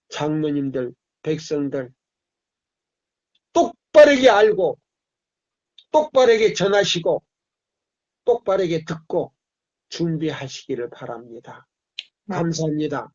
장로님들, 백성들 똑바르게 알고 똑바르게 전하시고 똑바르게 듣고 준비하시기를 바랍니다. 감사합니다.